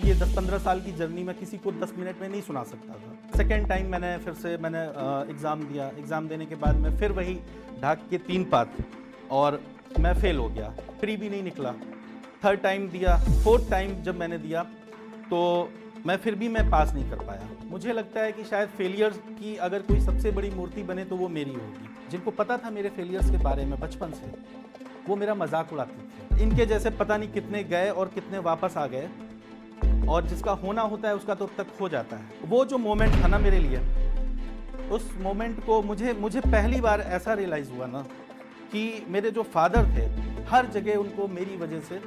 ये 10-15 साल की जर्नी मैं किसी को 10 मिनट में नहीं सुना सकता था। सेकेंड टाइम मैंने फिर से एग्ज़ाम दिया। एग्ज़ाम देने के बाद मैं फिर वही ढाक के 3 पात और मैं फ़ेल हो गया, प्री भी नहीं निकला। थर्ड टाइम दिया, फोर्थ टाइम जब मैंने दिया तो मैं पास नहीं कर पाया। मुझे लगता है कि शायद फेलियर्स की अगर कोई सबसे बड़ी मूर्ति बने तो वो मेरी होगी। जिनको पता था मेरे फेलियर्स के बारे में बचपन से, वो मेरा मजाक उड़ाते थे। इनके जैसे पता नहीं कितने गए और कितने वापस आ गए, और जिसका होना होता है उसका तो अब तक हो जाता है। वो जो मोमेंट था ना मेरे लिए, उस मोमेंट को मुझे पहली बार ऐसा रियलाइज़ हुआ ना कि मेरे जो फादर थे, हर जगह उनको मेरी वजह से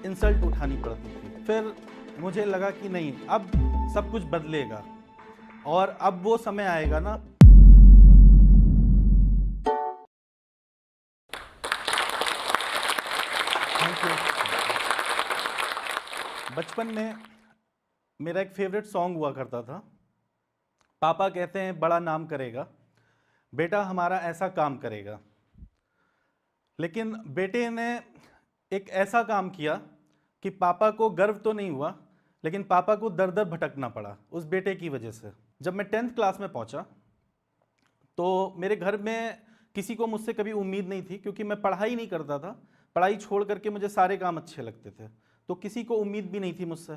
इंसल्ट उठानी पड़ती थी। फिर मुझे लगा कि नहीं, अब सब कुछ बदलेगा और अब वो समय आएगा ना। Thank you. बचपन में मेरा एक फेवरेट सॉन्ग हुआ करता था, पापा कहते हैं बड़ा नाम करेगा, बेटा हमारा ऐसा काम करेगा। लेकिन बेटे ने एक ऐसा काम किया कि पापा को गर्व तो नहीं हुआ, लेकिन पापा को दर दर भटकना पड़ा उस बेटे की वजह से। जब मैं 10th क्लास में पहुंचा तो मेरे घर में किसी को मुझसे कभी उम्मीद नहीं थी, क्योंकि मैं पढ़ाई नहीं करता था। पढ़ाई छोड़ करके मुझे सारे काम अच्छे लगते थे, तो किसी को उम्मीद भी नहीं थी मुझसे।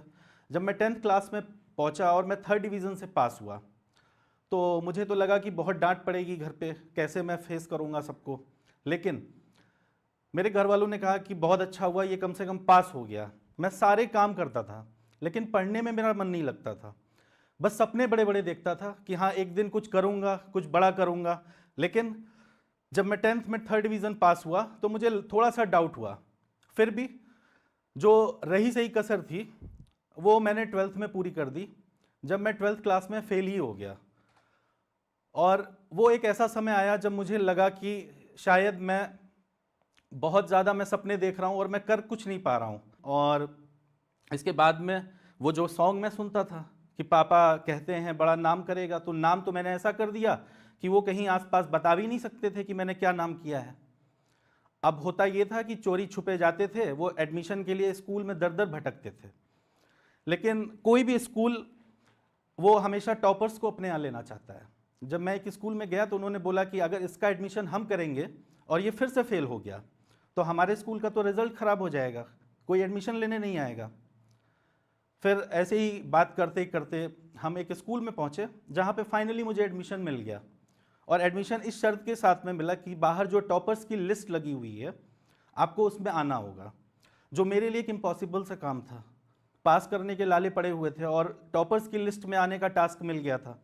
जब मैं 10th क्लास में पहुंचा और मैं 3rd डिवीज़न से पास हुआ तो मुझे तो लगा कि बहुत डांट पड़ेगी घर पे, कैसे मैं फेस करूंगा सबको। लेकिन मेरे घर वालों ने कहा कि बहुत अच्छा हुआ, ये कम से कम पास हो गया। मैं सारे काम करता था लेकिन पढ़ने में मेरा मन नहीं लगता था। बस सपने बड़े बड़े देखता था कि हाँ एक दिन कुछ करूँगा, कुछ बड़ा करूँगा। लेकिन जब मैं 10th में 3rd डिवीज़न पास हुआ तो मुझे थोड़ा सा डाउट हुआ। फिर भी जो रही सही कसर थी वो मैंने 12th में पूरी कर दी, जब मैं 12th क्लास में फेल ही हो गया। और वो एक ऐसा समय आया जब मुझे लगा कि शायद बहुत ज़्यादा मैं सपने देख रहा हूँ और मैं कर कुछ नहीं पा रहा हूँ। और इसके बाद में वो जो सॉन्ग मैं सुनता था कि पापा कहते हैं बड़ा नाम करेगा, तो नाम तो मैंने ऐसा कर दिया कि वो कहीं आसपास बता भी नहीं सकते थे कि मैंने क्या नाम किया है। अब होता ये था कि चोरी छुपे जाते थे, वो एडमिशन के लिए स्कूल में दर दर भटकते थे। लेकिन कोई भी स्कूल वो हमेशा टॉपर्स को अपने यहाँ लेना चाहता है। जब मैं एक स्कूल में गया तो उन्होंने बोला कि अगर इसका एडमिशन हम करेंगे और ये फिर से फेल हो गया तो हमारे स्कूल का तो रिजल्ट खराब हो जाएगा, कोई एडमिशन लेने नहीं आएगा। फिर ऐसे ही बात करते करते हम एक स्कूल में पहुंचे जहां पे फाइनली मुझे एडमिशन मिल गया। और एडमिशन इस शर्त के साथ में मिला कि बाहर जो टॉपर्स की लिस्ट लगी हुई है आपको उसमें आना होगा, जो मेरे लिए एक इम्पॉसिबल सा काम था। पास करने के लाले पड़े हुए थे और टॉपर्स की लिस्ट में आने का टास्क मिल गया था।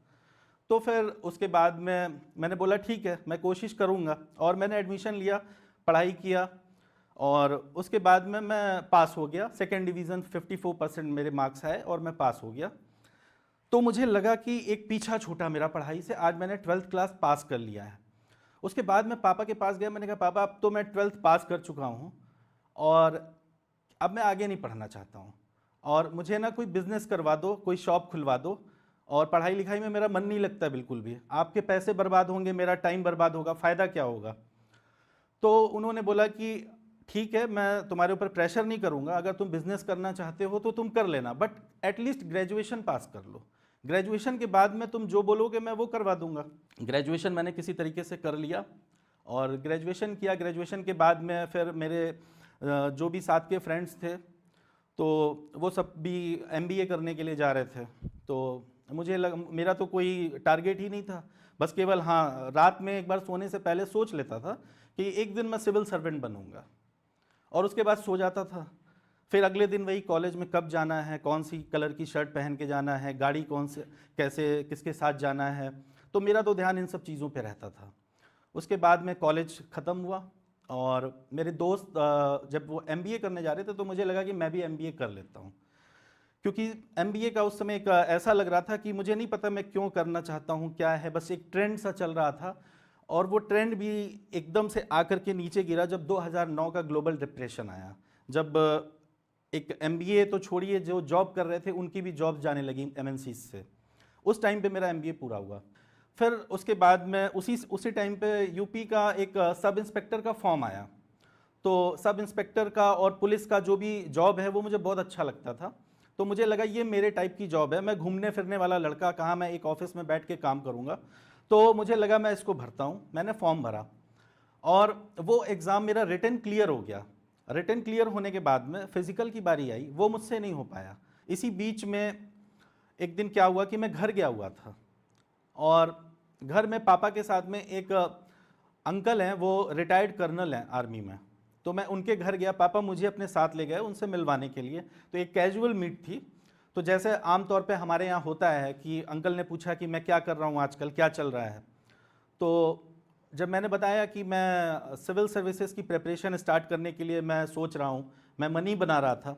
तो फिर उसके बाद में मैंने बोला ठीक है, मैं कोशिश करूँगा, और मैंने एडमिशन लिया, पढ़ाई किया और उसके बाद में मैं पास हो गया। 2nd डिवीज़न 54% मेरे मार्क्स आए और मैं पास हो गया। तो मुझे लगा कि एक पीछा छूटा मेरा पढ़ाई से, आज मैंने 12th क्लास पास कर लिया है। उसके बाद मैं पापा के पास गया, मैंने कहा पापा अब तो मैं 12th पास कर चुका हूँ और अब मैं आगे नहीं पढ़ना चाहता हूँ, और मुझे ना कोई बिज़नेस करवा दो, कोई शॉप खुलवा दो, और पढ़ाई लिखाई में मेरा मन नहीं लगता बिल्कुल भी। आपके पैसे बर्बाद होंगे, मेरा टाइम बर्बाद होगा, फ़ायदा क्या होगा। तो उन्होंने बोला कि ठीक है, मैं तुम्हारे ऊपर प्रेशर नहीं करूँगा, अगर तुम बिज़नेस करना चाहते हो तो तुम कर लेना, बट एटलीस्ट ग्रेजुएशन पास कर लो। ग्रेजुएशन के बाद में तुम जो बोलोगे मैं वो करवा दूंगा। ग्रेजुएशन मैंने किसी तरीके से कर लिया और ग्रेजुएशन किया। ग्रेजुएशन के बाद में फिर मेरे जो भी साथ के फ्रेंड्स थे तो वो सब भी एमबीए करने के लिए जा रहे थे। तो मेरा तो कोई टारगेट ही नहीं था, बस केवल हाँ रात में एक बार सोने से पहले सोच लेता था कि एक दिन मैं सिविल सर्वेंट बनूंगा, और उसके बाद सो जाता था। फिर अगले दिन वही कॉलेज में कब जाना है, कौन सी कलर की शर्ट पहन के जाना है, गाड़ी कौन से कैसे किसके साथ जाना है, तो मेरा तो ध्यान इन सब चीज़ों पे रहता था। उसके बाद में कॉलेज ख़त्म हुआ और मेरे दोस्त जब वो एमबीए करने जा रहे थे तो मुझे लगा कि मैं भी एमबीए कर लेता हूँ, क्योंकि एमबीए का उस समय एक ऐसा लग रहा था कि मुझे नहीं पता मैं क्यों करना चाहता हूँ, क्या है, बस एक ट्रेंड सा चल रहा था। और वो ट्रेंड भी एकदम से आकर के नीचे गिरा जब 2009 का ग्लोबल डिप्रेशन आया, जब एक एमबीए तो छोड़िए, जो जॉब कर रहे थे उनकी भी जॉब जाने लगी एमएनसी से। उस टाइम पे मेरा एमबीए पूरा हुआ। फिर उसके बाद में उसी टाइम पे यूपी का एक सब इंस्पेक्टर का फॉर्म आया। तो सब इंस्पेक्टर का और पुलिस का जो भी जॉब है वो मुझे बहुत अच्छा लगता था। तो मुझे लगा ये मेरे टाइप की जॉब है, मैं घूमने फिरने वाला लड़का, कहाँ मैं एक ऑफिस में बैठ के काम करूँगा। तो मुझे लगा मैं इसको भरता हूँ। मैंने फॉर्म भरा और वो एग्ज़ाम मेरा रिटन क्लियर हो गया। रिटन क्लियर होने के बाद में फिज़िकल की बारी आई, वो मुझसे नहीं हो पाया। इसी बीच में एक दिन क्या हुआ कि मैं घर गया हुआ था और घर में पापा के साथ में एक अंकल हैं, वो रिटायर्ड कर्नल हैं आर्मी में। तो मैं उनके घर गया, पापा मुझे अपने साथ ले गए उनसे मिलवाने के लिए। तो एक कैजुअल मीट थी। तो जैसे आमतौर पे हमारे यहाँ होता है कि अंकल ने पूछा कि मैं क्या कर रहा हूँ आजकल, क्या चल रहा है। तो जब मैंने बताया कि मैं सिविल सर्विसेज की प्रिपरेशन स्टार्ट करने के लिए मैं सोच रहा हूँ, मैं मनी बना रहा था,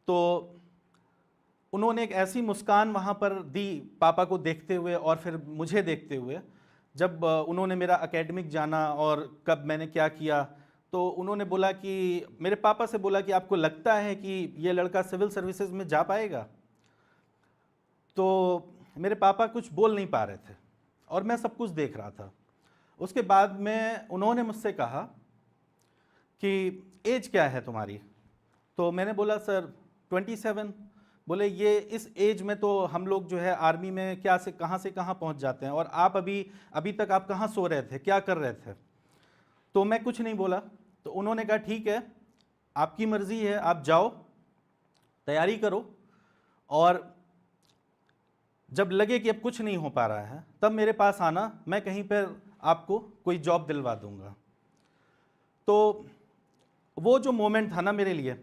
तो उन्होंने एक ऐसी मुस्कान वहाँ पर दी पापा को देखते हुए और फिर मुझे देखते हुए। जब उन्होंने मेरा एकेडमिक जाना और कब मैंने क्या किया, तो उन्होंने बोला कि मेरे पापा से बोला कि आपको लगता है कि ये लड़का सिविल सर्विसेज में जा पाएगा। तो मेरे पापा कुछ बोल नहीं पा रहे थे और मैं सब कुछ देख रहा था। उसके बाद में उन्होंने मुझसे कहा कि एज क्या है तुम्हारी। तो मैंने बोला सर 27। बोले ये इस एज में तो हम लोग जो है आर्मी में क्या से कहाँ पहुंच जाते हैं, और आप अभी तक आप कहाँ सो रहे थे, क्या कर रहे थे। तो मैं कुछ नहीं बोला। तो उन्होंने कहा ठीक है, आपकी मर्जी है, आप जाओ तैयारी करो, और जब लगे कि अब कुछ नहीं हो पा रहा है तब मेरे पास आना, मैं कहीं पर आपको कोई जॉब दिलवा दूंगा। तो वो जो मोमेंट था ना मेरे लिए,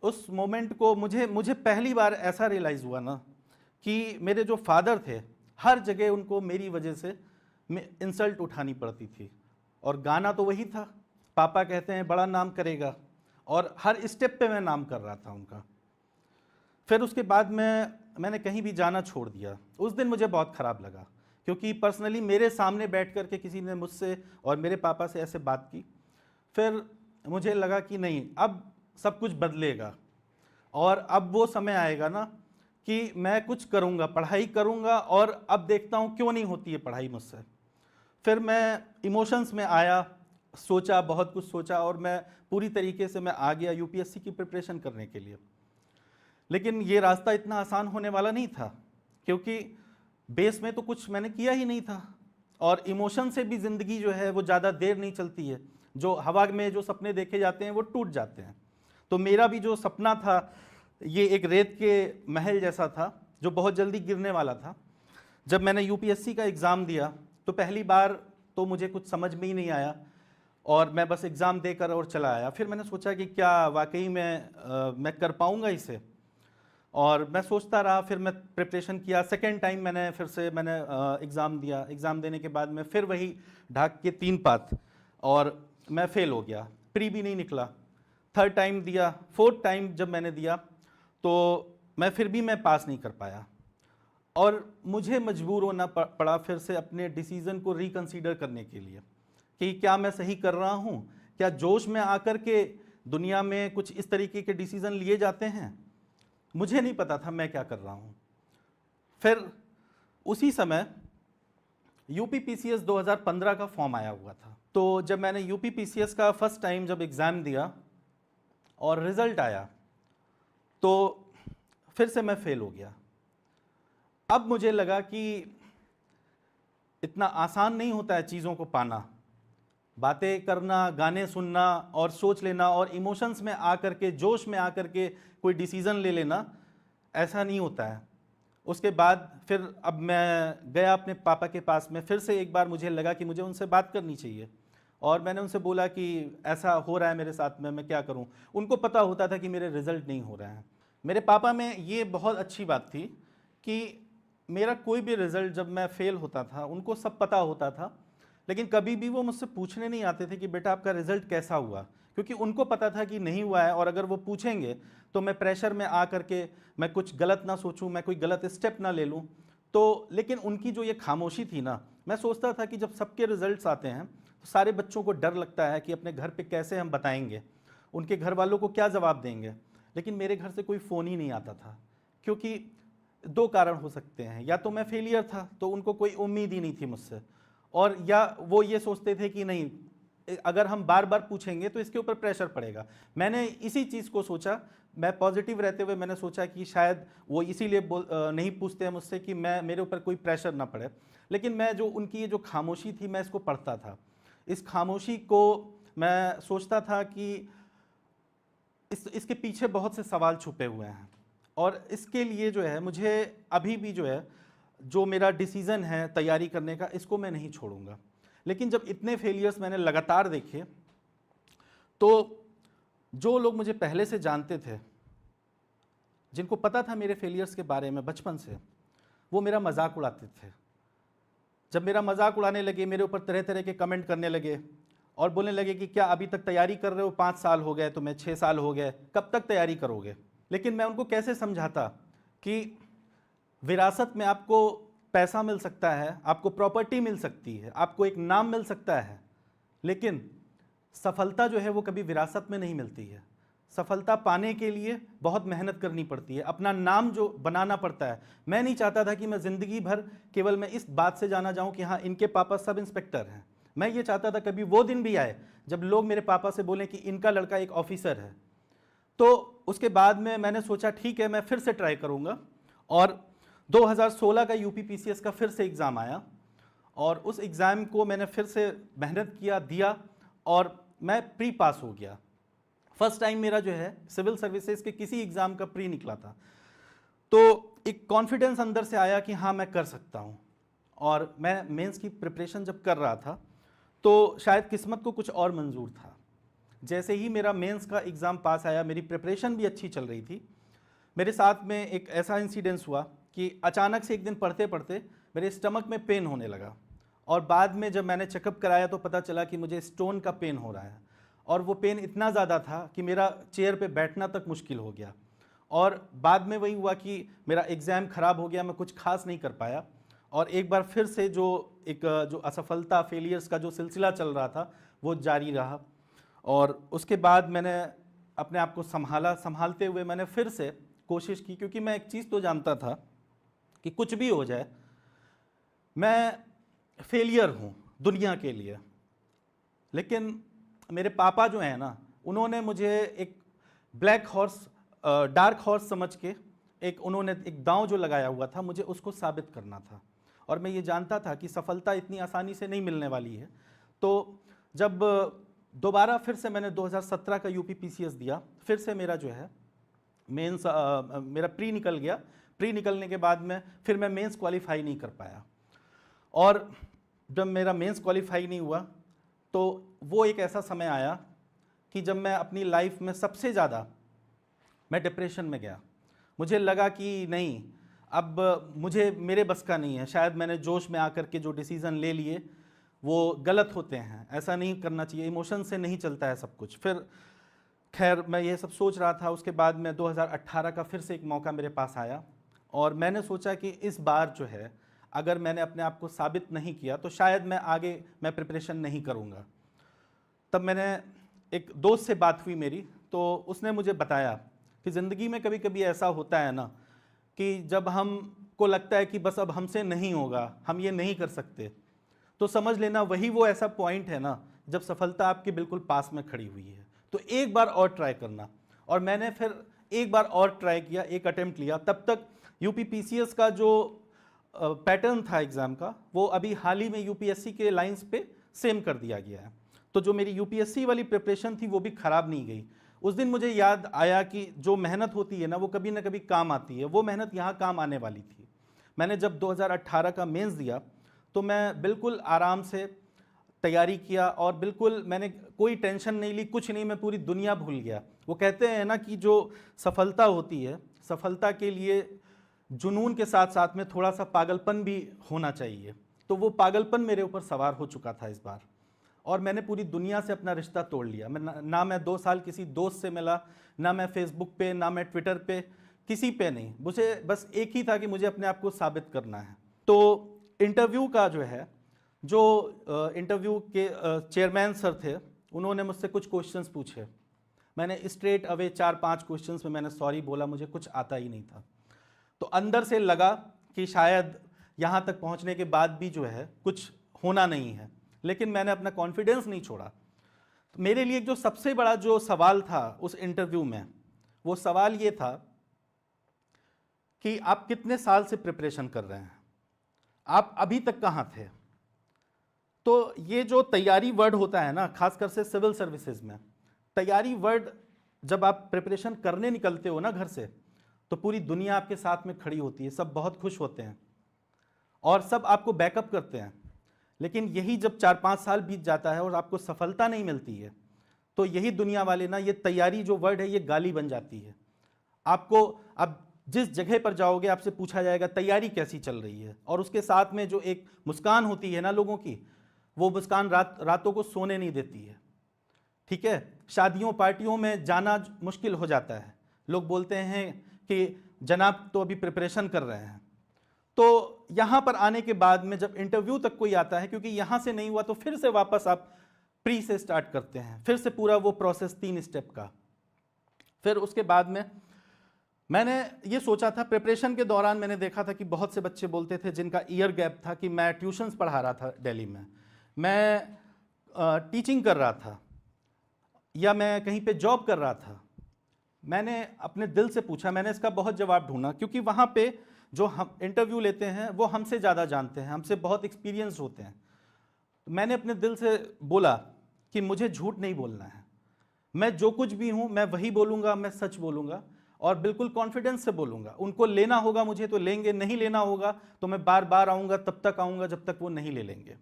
उस मोमेंट को मुझे पहली बार ऐसा रियलाइज़ हुआ ना कि मेरे जो फादर थे, हर जगह उनको मेरी वजह से इंसल्ट उठानी पड़ती थी। और गाना तो वही था, पापा कहते हैं बड़ा नाम करेगा, और हर स्टेप पे मैं नाम कर रहा था उनका। फिर उसके बाद मैंने कहीं भी जाना छोड़ दिया। उस दिन मुझे बहुत ख़राब लगा, क्योंकि पर्सनली मेरे सामने बैठ कर के किसी ने मुझसे और मेरे पापा से ऐसे बात की। फिर मुझे लगा कि नहीं, अब सब कुछ बदलेगा और अब वो समय आएगा ना कि मैं कुछ करूँगा, पढ़ाई करूँगा, और अब देखता हूँ क्यों नहीं होती है पढ़ाई मुझसे। फिर मैं इमोशंस में आया, सोचा, बहुत कुछ सोचा, और मैं पूरी तरीके से मैं आ गया यूपीएससी की प्रिपरेशन करने के लिए। लेकिन ये रास्ता इतना आसान होने वाला नहीं था, क्योंकि बेस में तो कुछ मैंने किया ही नहीं था, और इमोशन से भी ज़िंदगी जो है वो ज़्यादा देर नहीं चलती है। जो हवा में जो सपने देखे जाते हैं वो टूट जाते हैं। तो मेरा भी जो सपना था ये एक रेत के महल जैसा था जो बहुत जल्दी गिरने वाला था। जब मैंने यूपीएससी का एग्ज़ाम दिया तो पहली बार तो मुझे कुछ समझ में ही नहीं आया, और मैं बस एग्ज़ाम देकर और चला आया। फिर मैंने सोचा कि क्या वाकई में मैं कर पाऊँगा इसे, और मैं सोचता रहा। फिर मैं प्रिपरेशन किया। सेकेंड टाइम मैंने एग्ज़ाम दिया। एग्ज़ाम देने के बाद में फिर वही ढाक के 3 पात, और मैं फेल हो गया, प्री भी नहीं निकला। थर्ड टाइम दिया, फोर्थ टाइम जब मैंने दिया तो मैं फिर भी पास नहीं कर पाया, और मुझे मजबूर होना पड़ा फिर से अपने डिसीज़न को रिकंसीडर करने के लिए कि क्या मैं सही कर रहा हूँ, क्या जोश में आकर के दुनिया में कुछ इस तरीके के डिसीज़न लिए जाते हैं। मुझे नहीं पता था मैं क्या कर रहा हूँ। फिर उसी समय यूपी पीसीएस 2015 का फॉर्म आया हुआ था। तो जब मैंने यूपी पीसीएस का फर्स्ट टाइम जब एग्ज़ाम दिया और रिज़ल्ट आया तो फिर से मैं फेल हो गया। अब मुझे लगा कि इतना आसान नहीं होता है चीज़ों को पाना। बातें करना, गाने सुनना और सोच लेना और इमोशंस में आकर के, जोश में आकर के कोई डिसीज़न ले लेना, ऐसा नहीं होता है। उसके बाद फिर अब मैं गया अपने पापा के पास में। फिर से एक बार मुझे लगा कि मुझे उनसे बात करनी चाहिए, और मैंने उनसे बोला कि ऐसा हो रहा है मेरे साथ में, मैं क्या करूं। उनको पता होता था कि मेरे रिज़ल्ट नहीं हो रहे हैं। मेरे पापा में ये बहुत अच्छी बात थी कि मेरा कोई भी रिज़ल्ट जब मैं फ़ेल होता था उनको सब पता होता था, लेकिन कभी भी वो मुझसे पूछने नहीं आते थे कि बेटा आपका रिज़ल्ट कैसा हुआ, क्योंकि उनको पता था कि नहीं हुआ है, और अगर वो पूछेंगे तो मैं प्रेशर में आ करके मैं कुछ गलत ना सोचूं, मैं कोई गलत स्टेप ना ले लूं। तो लेकिन उनकी जो ये खामोशी थी ना, मैं सोचता था कि जब सबके रिजल्ट्स आते हैं तो सारे बच्चों को डर लगता है कि अपने घर पे कैसे हम बताएंगे, उनके घर वालों को क्या जवाब देंगे। लेकिन मेरे घर से कोई फ़ोन ही नहीं आता था, क्योंकि 2 कारण हो सकते हैं, या तो मैं फेलियर था तो उनको कोई उम्मीद ही नहीं थी मुझसे, और या वो ये सोचते थे कि नहीं, अगर हम बार बार पूछेंगे तो इसके ऊपर प्रेशर पड़ेगा। मैंने इसी चीज़ को सोचा, मैं पॉजिटिव रहते हुए मैंने सोचा कि शायद वो इसीलिए नहीं पूछते हैं मुझसे कि मैं मेरे ऊपर कोई प्रेशर ना पड़े। लेकिन मैं जो उनकी ये जो खामोशी थी मैं इसको पढ़ता था। इस खामोशी को मैं सोचता था कि इसके पीछे बहुत से सवाल छुपे हुए हैं, और इसके लिए जो है मुझे अभी भी जो है जो मेरा डिसीज़न है तैयारी करने का, इसको मैं नहीं छोड़ूंगा। लेकिन जब इतने फेलियर्स मैंने लगातार देखे, तो जो लोग मुझे पहले से जानते थे, जिनको पता था मेरे फेलियर्स के बारे में बचपन से, वो मेरा मजाक उड़ाते थे। जब मेरा मजाक उड़ाने लगे, मेरे ऊपर तरह तरह के कमेंट करने लगे और बोलने लगे कि क्या अभी तक तैयारी कर रहे हो, 5 साल हो गए तुम्हें, 6 साल हो गए, कब तक तैयारी करोगे। लेकिन मैं उनको कैसे समझाता कि विरासत में आपको पैसा मिल सकता है, आपको प्रॉपर्टी मिल सकती है, आपको एक नाम मिल सकता है, लेकिन सफलता जो है वो कभी विरासत में नहीं मिलती है। सफलता पाने के लिए बहुत मेहनत करनी पड़ती है, अपना नाम जो बनाना पड़ता है। मैं नहीं चाहता था कि मैं ज़िंदगी भर केवल मैं इस बात से जाना जाऊं कि हाँ इनके पापा सब इंस्पेक्टर हैं। मैं ये चाहता था कभी वो दिन भी आए जब लोग मेरे पापा से बोलें कि इनका लड़का एक ऑफिसर है। तो उसके बाद में मैंने सोचा ठीक है, मैं फिर से ट्राई करूँगा, और 2016 का यूपीपीसीएस का फिर से एग्ज़ाम आया, और उस एग्ज़ाम को मैंने फिर से मेहनत किया, दिया, और मैं प्री पास हो गया। फर्स्ट टाइम मेरा जो है सिविल सर्विसेज के किसी एग्ज़ाम का प्री निकला था। तो एक कॉन्फिडेंस अंदर से आया कि हाँ मैं कर सकता हूँ। और मैं मेंस की प्रिपरेशन जब कर रहा था तो शायद किस्मत को कुछ और मंजूर था। जैसे ही मेरा मेंस का एग्ज़ाम पास आया, मेरी प्रिपरेशन भी अच्छी चल रही थी, मेरे साथ में एक ऐसा इंसिडेंस हुआ कि अचानक से एक दिन पढ़ते पढ़ते मेरे स्टमक में पेन होने लगा, और बाद में जब मैंने चेकअप कराया तो पता चला कि मुझे स्टोन का पेन हो रहा है, और वो पेन इतना ज़्यादा था कि मेरा चेयर पे बैठना तक मुश्किल हो गया। और बाद में वही हुआ कि मेरा एग्ज़ाम ख़राब हो गया, मैं कुछ खास नहीं कर पाया, और एक बार फिर से जो असफलता, फेलियर्स का जो सिलसिला चल रहा था वो जारी रहा। और उसके बाद मैंने अपने आप को संभालते हुए मैंने फिर से कोशिश की, क्योंकि मैं एक चीज़ तो जानता था कि कुछ भी हो जाए मैं फेलियर हूँ दुनिया के लिए। लेकिन मेरे पापा जो हैं ना, उन्होंने मुझे एक ब्लैक हॉर्स, डार्क हॉर्स समझ के उन्होंने एक दांव जो लगाया हुआ था, मुझे उसको साबित करना था। और मैं ये जानता था कि सफलता इतनी आसानी से नहीं मिलने वाली है। तो जब दोबारा फिर से मैंने 2017 का यूपीपीसीएस दिया, फिर से मेरा जो है मेंस मेरा प्री निकल गया। प्री निकलने के बाद में फिर मैं मेंस क्वालिफाई नहीं कर पाया, और जब मेरा मेंस क्वालिफाई नहीं हुआ तो वो एक ऐसा समय आया कि जब मैं अपनी लाइफ में सबसे ज़्यादा मैं डिप्रेशन में गया। मुझे लगा कि नहीं, अब मुझे मेरे बस का नहीं है, शायद मैंने जोश में आकर के जो डिसीज़न ले लिए वो गलत होते हैं, ऐसा नहीं करना चाहिए, इमोशन से नहीं चलता है सब कुछ। फिर खैर मैं ये सब सोच रहा था। उसके बाद में 2018 का फिर से एक मौका मेरे पास आया, और मैंने सोचा कि इस बार जो है अगर मैंने अपने आप को साबित नहीं किया तो शायद मैं प्रिपरेशन नहीं करूँगा। तब मैंने एक दोस्त से बात हुई मेरी, तो उसने मुझे बताया कि ज़िंदगी में कभी कभी ऐसा होता है ना कि जब हमको लगता है कि बस अब हमसे नहीं होगा, हम ये नहीं कर सकते, तो समझ लेना वही वो ऐसा पॉइंट है ना जब सफलता आपके बिल्कुल पास में खड़ी हुई है। तो एक बार और ट्राई करना। और मैंने फिर एक बार और ट्राई किया, एक अटेम्प्ट लिया। तब तक यूपीपीसीएस का जो पैटर्न था एग्ज़ाम का, वो अभी हाल ही में यूपीएससी के लाइंस पे सेम कर दिया गया है। तो जो मेरी यूपीएससी वाली प्रिपरेशन थी वो भी ख़राब नहीं गई। उस दिन मुझे याद आया कि जो मेहनत होती है ना वो कभी ना कभी काम आती है, वो मेहनत यहाँ काम आने वाली थी। मैंने जब 2018 का मेंस दिया तो मैं बिल्कुल आराम से तैयारी किया, और बिल्कुल मैंने कोई टेंशन नहीं ली, कुछ नहीं, मैं पूरी दुनिया भूल गया। वो कहते हैं ना कि जो सफलता होती है, सफलता के लिए जुनून के साथ साथ में थोड़ा सा पागलपन भी होना चाहिए। तो वो पागलपन मेरे ऊपर सवार हो चुका था इस बार, और मैंने पूरी दुनिया से अपना रिश्ता तोड़ लिया। मैं 2 साल किसी दोस्त से मिला, ना मैं फेसबुक पे, ना मैं ट्विटर पे, किसी पे नहीं। मुझे बस एक ही था कि मुझे अपने आप को साबित करना है। तो इंटरव्यू का जो है, जो इंटरव्यू के चेयरमैन सर थे, उन्होंने मुझसे कुछ क्वेश्चंस पूछे। मैंने स्ट्रेट अवे 4-5 क्वेश्चंस में मैंने सॉरी बोला, मुझे कुछ आता ही नहीं था। तो अंदर से लगा कि शायद यहाँ तक पहुँचने के बाद भी जो है कुछ होना नहीं है, लेकिन मैंने अपना कॉन्फिडेंस नहीं छोड़ा। तो मेरे लिए जो सबसे बड़ा जो सवाल था उस इंटरव्यू में, वो सवाल ये था कि आप कितने साल से प्रिपरेशन कर रहे हैं, आप अभी तक कहाँ थे। तो ये जो तैयारी वर्ड होता है ना, खासकर से सिविल सर्विसेज में, तैयारी वर्ड जब आप प्रिपरेशन करने निकलते हो ना घर से, तो पूरी दुनिया आपके साथ में खड़ी होती है, सब बहुत खुश होते हैं और सब आपको बैकअप करते हैं। लेकिन यही जब 4-5 साल बीत जाता है और आपको सफलता नहीं मिलती है, तो यही दुनिया वाले ना, ये तैयारी जो वर्ड है ये गाली बन जाती है। आपको अब जिस जगह पर जाओगे आपसे पूछा जाएगा तैयारी कैसी चल रही है, और उसके साथ में जो एक मुस्कान होती है ना लोगों की, वो मुस्कान रातों को सोने नहीं देती है। ठीक है, शादियों पार्टियों में जाना मुश्किल हो जाता है, लोग बोलते हैं कि जनाब तो अभी प्रिपरेशन कर रहे हैं। तो यहाँ पर आने के बाद में जब इंटरव्यू तक कोई आता है, क्योंकि यहाँ से नहीं हुआ तो फिर से वापस आप प्री से स्टार्ट करते हैं, फिर से पूरा वो प्रोसेस 3 स्टेप का। फिर उसके बाद में मैंने ये सोचा था, प्रिपरेशन के दौरान मैंने देखा था कि बहुत से बच्चे बोलते थे जिनका ईयर गैप था, कि मैं ट्यूशन्स पढ़ा रहा था दिल्ली में, मैं टीचिंग कर रहा था, या मैं कहीं पे जॉब कर रहा था। मैंने अपने दिल से पूछा, मैंने इसका बहुत जवाब ढूंढा, क्योंकि वहाँ पे जो हम इंटरव्यू लेते हैं वो हमसे ज़्यादा जानते हैं, हमसे बहुत एक्सपीरियंस होते हैं। मैंने अपने दिल से बोला कि मुझे झूठ नहीं बोलना है, मैं जो कुछ भी हूँ मैं वही बोलूँगा, मैं सच बोलूँगा और बिल्कुल कॉन्फिडेंस से बोलूँगा। उनको लेना होगा मुझे तो लेंगे, नहीं लेना होगा तो मैं बार बार आऊँगा, तब तक आऊँगा जब तक वो नहीं ले लेंगे।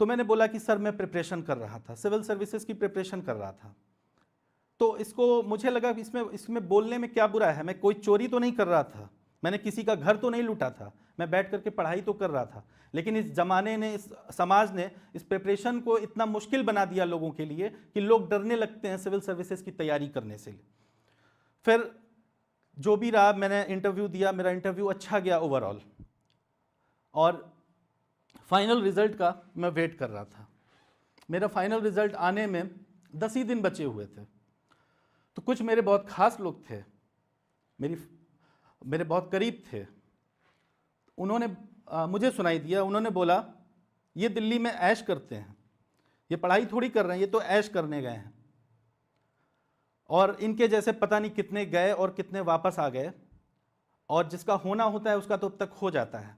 तो मैंने बोला कि सर मैं प्रिपरेशन कर रहा था, सिविल सर्विसेज की प्रिपरेशन कर रहा था। तो इसको मुझे लगा कि इसमें बोलने में क्या बुरा है, मैं कोई चोरी तो नहीं कर रहा था, मैंने किसी का घर तो नहीं लूटा था, मैं बैठ करके पढ़ाई तो कर रहा था। लेकिन इस जमाने ने, इस समाज ने इस प्रिपरेशन को इतना मुश्किल बना दिया लोगों के लिए कि लोग डरने लगते हैं सिविल सर्विसेज की तैयारी करने से। फिर जो भी रहा, मैंने इंटरव्यू दिया, मेरा इंटरव्यू अच्छा गया ओवरऑल, और फाइनल रिजल्ट का मैं वेट कर रहा था। मेरा फाइनल रिजल्ट आने में 10 ही दिन बचे हुए थे। तो कुछ मेरे बहुत खास लोग थे, मेरे बहुत करीब थे, उन्होंने मुझे सुनाई दिया, उन्होंने बोला ये दिल्ली में ऐश करते हैं, ये पढ़ाई थोड़ी कर रहे हैं, ये तो ऐश करने गए हैं। और इनके जैसे पता नहीं कितने गए और कितने वापस आ गए, और जिसका होना होता है उसका तो अब तक हो जाता है।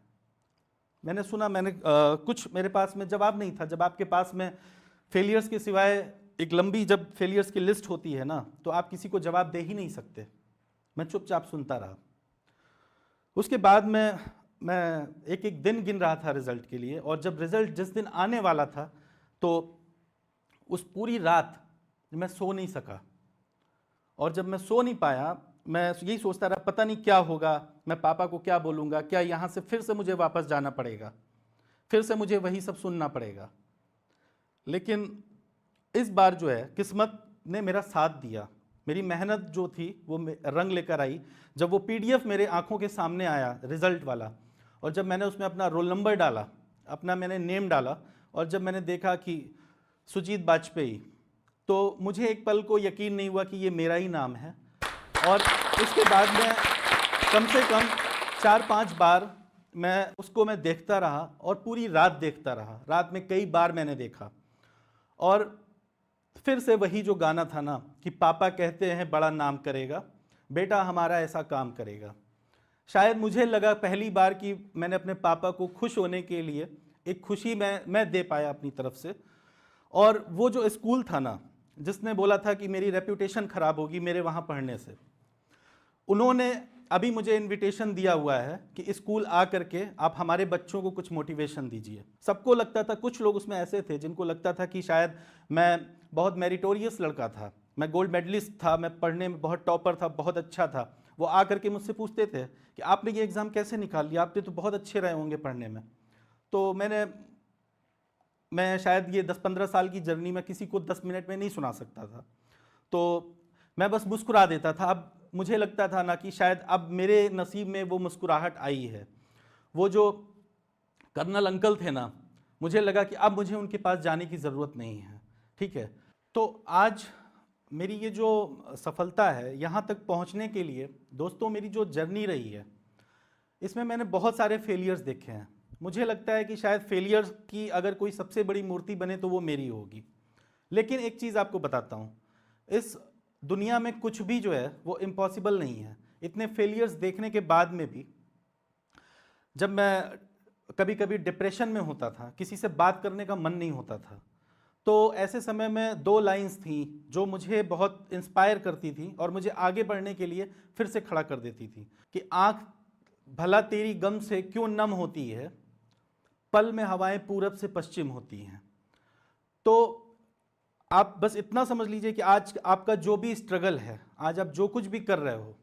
मैंने सुना, कुछ मेरे पास में जवाब नहीं था। जब आपके पास में फेलियर्स के सिवाय एक लंबी जब फेलियर्स की लिस्ट होती है ना, तो आप किसी को जवाब दे ही नहीं सकते। मैं चुपचाप सुनता रहा। उसके बाद में मैं एक एक दिन गिन रहा था रिज़ल्ट के लिए, और जब रिज़ल्ट जिस दिन आने वाला था तो उस पूरी रात मैं सो नहीं सका। और जब मैं सो नहीं पाया, मैं यही सोचता रहा पता नहीं क्या होगा, मैं पापा को क्या बोलूँगा, क्या यहाँ से फिर से मुझे वापस जाना पड़ेगा, फिर से मुझे वही सब सुनना पड़ेगा। लेकिन इस बार जो है किस्मत ने मेरा साथ दिया, मेरी मेहनत जो थी वो रंग लेकर आई। जब वो पीडीएफ मेरे आंखों के सामने आया रिज़ल्ट वाला, और जब मैंने उसमें अपना रोल नंबर डाला, अपना मैंने नेम डाला, और जब मैंने देखा कि सुजीत बाजपेयी, तो मुझे एक पल को यकीन नहीं हुआ कि ये मेरा ही नाम है। और उसके बाद में कम से कम 4-5 बार मैं देखता रहा, और पूरी रात देखता रहा, रात में कई बार मैंने देखा। और फिर से वही जो गाना था ना, कि पापा कहते हैं बड़ा नाम करेगा, बेटा हमारा ऐसा काम करेगा। शायद मुझे लगा पहली बार कि मैंने अपने पापा को खुश होने के लिए एक खुशी मैं दे पाया अपनी तरफ से। और वो जो स्कूल था ना, जिसने बोला था कि मेरी रेप्यूटेशन ख़राब होगी मेरे वहाँ पढ़ने से, उन्होंने अभी मुझे इनविटेशन दिया हुआ है कि स्कूल आ करके आप हमारे बच्चों को कुछ मोटिवेशन दीजिए। सबको लगता था, कुछ लोग उसमें ऐसे थे जिनको लगता था कि शायद मैं बहुत मेरिटोरियस लड़का था, मैं गोल्ड मेडलिस्ट था, मैं पढ़ने में बहुत टॉपर था, बहुत अच्छा था। वो आ करके मुझसे पूछते थे कि आपने ये एग्ज़ाम कैसे निकाल लिया, आपने तो बहुत अच्छे रहे होंगे पढ़ने में। तो मैं शायद ये 10-15 साल की जर्नी में किसी को 10 मिनट में नहीं सुना सकता था, तो मैं बस मुस्कुरा देता था। अब मुझे लगता था ना कि शायद अब मेरे नसीब में वो मुस्कुराहट आई है। वो जो कर्नल अंकल थे ना, मुझे लगा कि अब मुझे उनके पास जाने की ज़रूरत नहीं है। ठीक है, तो आज मेरी ये जो सफलता है, यहाँ तक पहुँचने के लिए दोस्तों मेरी जो जर्नी रही है, इसमें मैंने बहुत सारे फेलियर्स देखे हैं। मुझे लगता है कि शायद फेलियर्स की अगर कोई सबसे बड़ी मूर्ति बने तो वो मेरी होगी। लेकिन एक चीज़ आपको बताता हूँ, इस दुनिया में कुछ भी जो है वो इम्पॉसिबल नहीं है। इतने फेलियर्स देखने के बाद में भी जब मैं कभी कभी डिप्रेशन में होता था, किसी से बात करने का मन नहीं होता था, तो ऐसे समय में 2 लाइंस थी जो मुझे बहुत इंस्पायर करती थी और मुझे आगे बढ़ने के लिए फिर से खड़ा कर देती थी कि आँख भला तेरी गम से क्यों नम होती है, पल में हवाएं पूरब से पश्चिम होती हैं। तो आप बस इतना समझ लीजिए कि आज आपका जो भी स्ट्रगल है, आज आप जो कुछ भी कर रहे हो,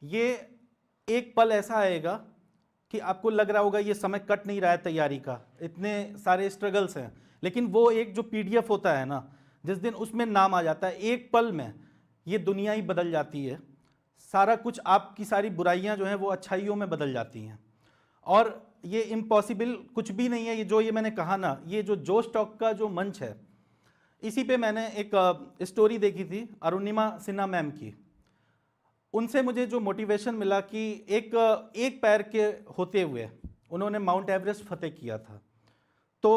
ये एक पल ऐसा आएगा कि आपको लग रहा होगा ये समय कट नहीं रहा है तैयारी का, इतने सारे स्ट्रगल्स हैं, लेकिन वो एक जो पीडीएफ होता है ना, जिस दिन उसमें नाम आ जाता है, एक पल में ये दुनिया ही बदल जाती है। सारा कुछ, आपकी सारी बुराइयां जो हैं वो अच्छाइयों में बदल जाती हैं। और ये इम्पॉसिबल कुछ भी नहीं है। ये मैंने कहा ना, ये जो जोश टॉक का जो मंच है, इसी पे मैंने एक स्टोरी देखी थी अरुणिमा सिन्हा मैम की। उनसे मुझे जो मोटिवेशन मिला कि एक पैर के होते हुए उन्होंने माउंट एवरेस्ट फतेह किया था। तो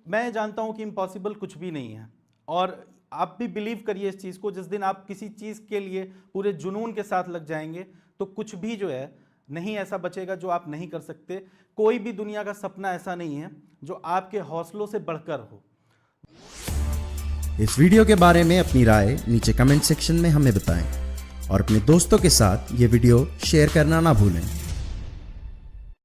मैं जानता हूँ कि इम्पॉसिबल कुछ भी नहीं है, और आप भी बिलीव करिए इस चीज़ को। जिस दिन आप किसी चीज़ के लिए पूरे जुनून के साथ लग जाएंगे तो कुछ भी जो है नहीं ऐसा बचेगा जो आप नहीं कर सकते। कोई भी दुनिया का सपना ऐसा नहीं है जो आपके हौसलों से बढ़कर हो। इस वीडियो के बारे में अपनी राय नीचे कमेंट सेक्शन में हमें बताएं और अपने दोस्तों के साथ ये वीडियो शेयर करना ना भूलें।